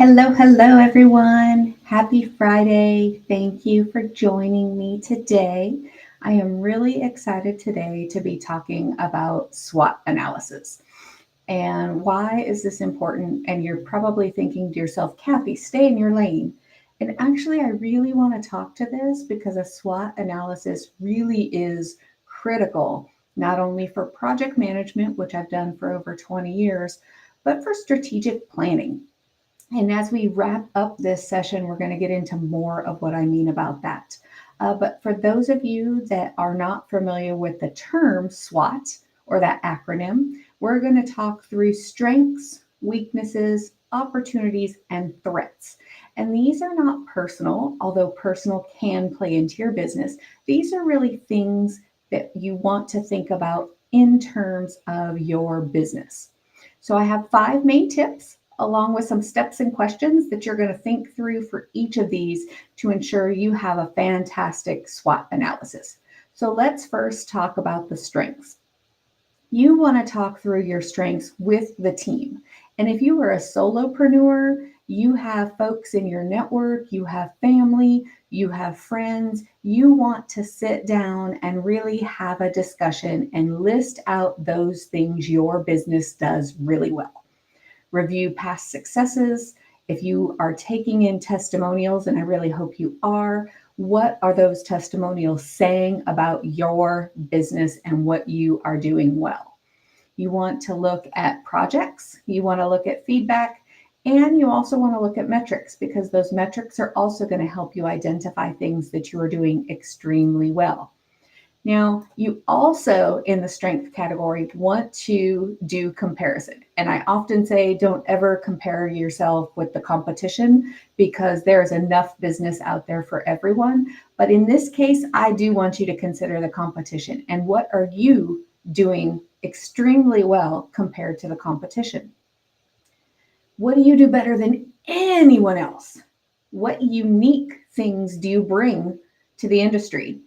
Hello, everyone. Happy Friday. Thank you for joining me today. I am really excited today to be talking about SWOT analysis. And why is this important? And you're probably thinking to yourself, Kathy, stay in your lane. And actually, I really want to talk to this because a SWOT analysis really is critical, not only for project management, which I've done for over 20 years, but for strategic planning. And as we wrap up this session, we're going to get into more of what I mean about that. But for those of you that are not familiar with the term SWOT or that acronym, we're going to talk through strengths, weaknesses, opportunities, and threats. And these are not personal, although personal can play into your business. These are really things that you want to think about in terms of your business. So I have 5 main tips along with some steps and questions that you're going to think through for each of these to ensure you have a fantastic SWOT analysis. So let's first talk about the strengths. You want to talk through your strengths with the team. And if you are a solopreneur, you have folks in your network, you have family, you have friends, you want to sit down and really have a discussion and list out those things your business does really well. Review past successes. If you are taking in testimonials, and I really hope you are, what are those testimonials saying about your business and what you are doing well? You want to look at projects, you want to look at feedback, and you also want to look at metrics because those metrics are also going to help you identify things that you are doing extremely well. Now, you also, in the strength category, want to do comparison. And I often say, don't ever compare yourself with the competition because there's enough business out there for everyone. But in this case, I do want you to consider the competition and what are you doing extremely well compared to the competition? What do you do better than anyone else? What unique things do you bring to the industry?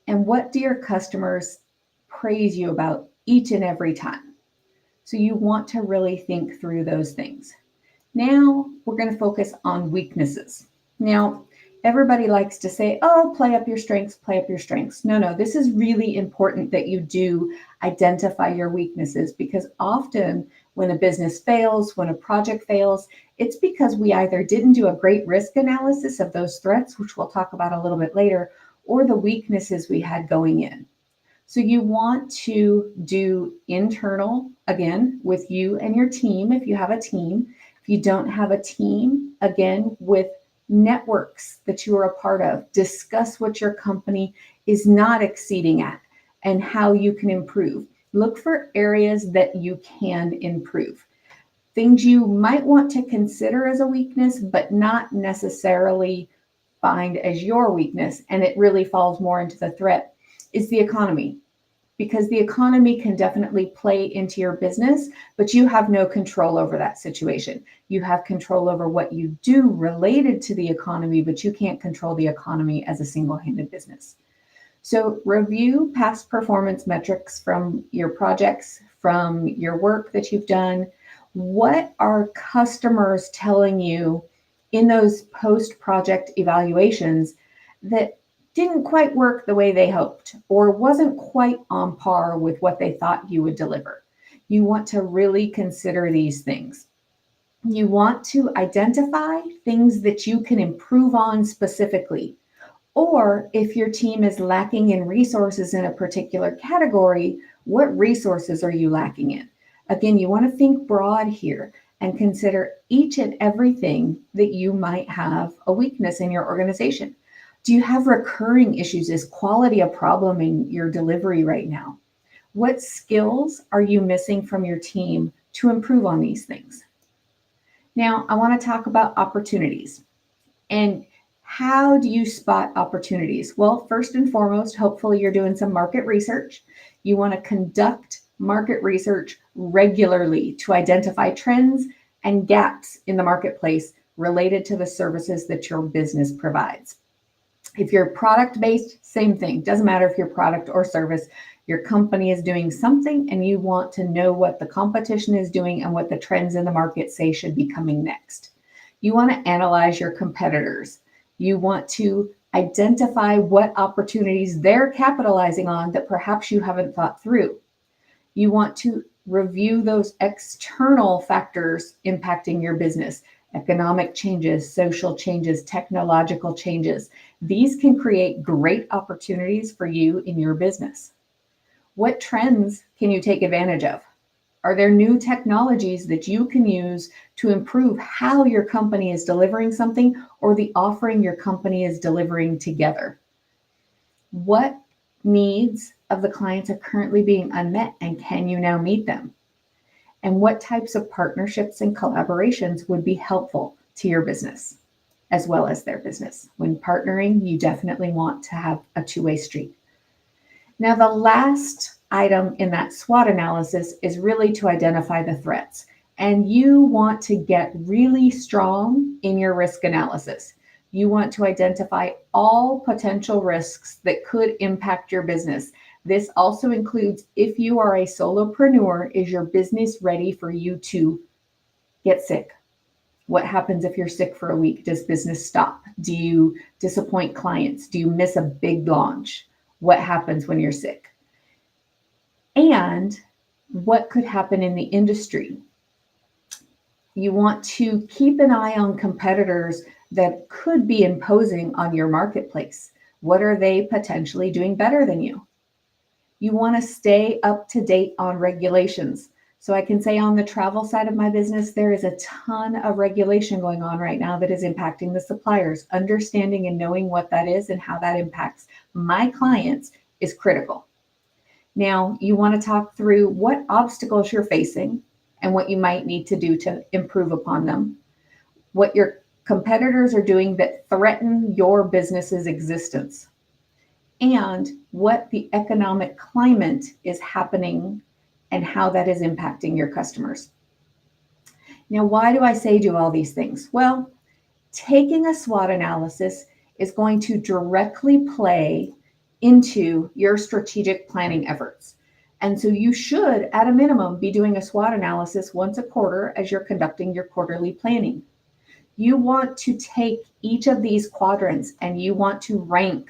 And what do your customers praise you about each and every time? So you want to really think through those things. Now we're going to focus on weaknesses. Now, everybody likes to say, oh, play up your strengths, play up your strengths. No, this is really important that you do identify your weaknesses because often when a business fails, when a project fails, it's because we either didn't do a great risk analysis of those threats, which we'll talk about a little bit later, or the weaknesses we had going in. So you want to do internal, again, with you and your team if you have a team. If you don't have a team, again, with networks that you are a part of, discuss what your company is not exceeding at and how you can improve. Look for areas that you can improve. Things you might want to consider as a weakness, but not necessarily find as your weakness, and it really falls more into the threat, is the economy. Because the economy can definitely play into your business, but you have no control over that situation. You have control over what you do related to the economy, but you can't control the economy as a single-handed business. So review past performance metrics from your projects, from your work that you've done. What are customers telling you in those post-project evaluations that didn't quite work the way they hoped or wasn't quite on par with what they thought you would deliver? You want to really consider these things. You want to identify things that you can improve on specifically. Or if your team is lacking in resources in a particular category, what resources are you lacking in? Again, you want to think broad here and consider each and everything that you might have a weakness in your organization. Do you have recurring issues? Is quality a problem in your delivery right now? What skills are you missing from your team to improve on these things? Now, I want to talk about opportunities. And how do you spot opportunities? Well, first and foremost, hopefully you're doing some market research. You want to conduct market research regularly to identify trends and gaps in the marketplace related to the services that your business provides. If you're product-based, same thing. Doesn't matter if you're product or service, your company is doing something and you want to know what the competition is doing and what the trends in the market say should be coming next. You want to analyze your competitors. You want to identify what opportunities they're capitalizing on that perhaps you haven't thought through. You want to review those external factors impacting your business, economic changes, social changes, technological changes. These can create great opportunities for you in your business. What trends can you take advantage of? Are there new technologies that you can use to improve how your company is delivering something or the offering your company is delivering together? What needs of the clients are currently being unmet, and can you now meet them? And what types of partnerships and collaborations would be helpful to your business as well as their business? When partnering, you definitely want to have a two-way street. Now, the last item in that SWOT analysis is really to identify the threats. And you want to get really strong in your risk analysis. You want to identify all potential risks that could impact your business. This also includes if you are a solopreneur, is your business ready for you to get sick? What happens if you're sick for a week? Does business stop? Do you disappoint clients? Do you miss a big launch? What happens when you're sick? And what could happen in the industry? You want to keep an eye on competitors that could be imposing on your marketplace. What are they potentially doing better than you? You want to stay up to date on regulations. So I can say on the travel side of my business, there is a ton of regulation going on right now that is impacting the suppliers. Understanding and knowing what that is and how that impacts my clients is critical. Now, you want to talk through what obstacles you're facing and what you might need to do to improve upon them, what your competitors are doing that threaten your business's existence, and what the economic climate is happening and how that is impacting your customers. Now, why do I say do all these things? Well, taking a SWOT analysis is going to directly play into your strategic planning efforts. And so you should, at a minimum, be doing a SWOT analysis once a quarter as you're conducting your quarterly planning. You want to take each of these quadrants and you want to rank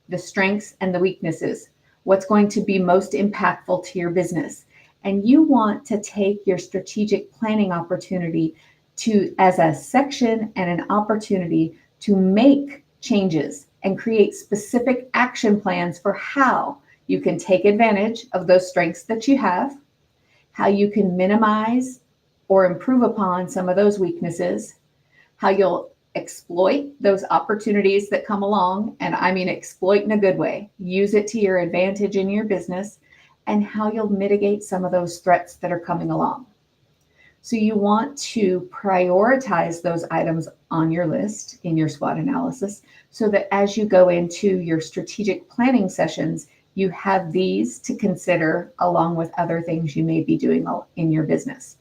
the strengths and the weaknesses, what's going to be most impactful to your business. And you want to take your strategic planning opportunity to as a section and an opportunity to make changes and create specific action plans for how you can take advantage of those strengths that you have, how you can minimize or improve upon some of those weaknesses, how you'll exploit those opportunities that come along, and I mean exploit in a good way, use it to your advantage in your business, and how you'll mitigate some of those threats that are coming along. So you want to prioritize those items on your list in your SWOT analysis so that as you go into your strategic planning sessions, you have these to consider along with other things you may be doing in your business.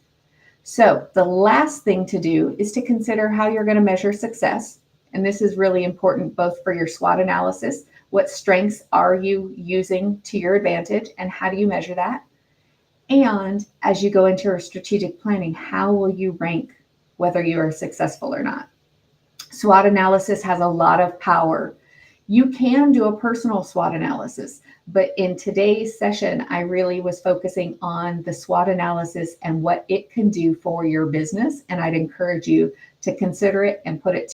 So the last thing to do is to consider how you're going to measure success. And this is really important both for your SWOT analysis. What strengths are you using to your advantage and how do you measure that? And as you go into your strategic planning, how will you rank whether you are successful or not? SWOT analysis has a lot of power. You can do a personal SWOT analysis, but in today's session, I really was focusing on the SWOT analysis and what it can do for your business. And I'd encourage you to consider it and put it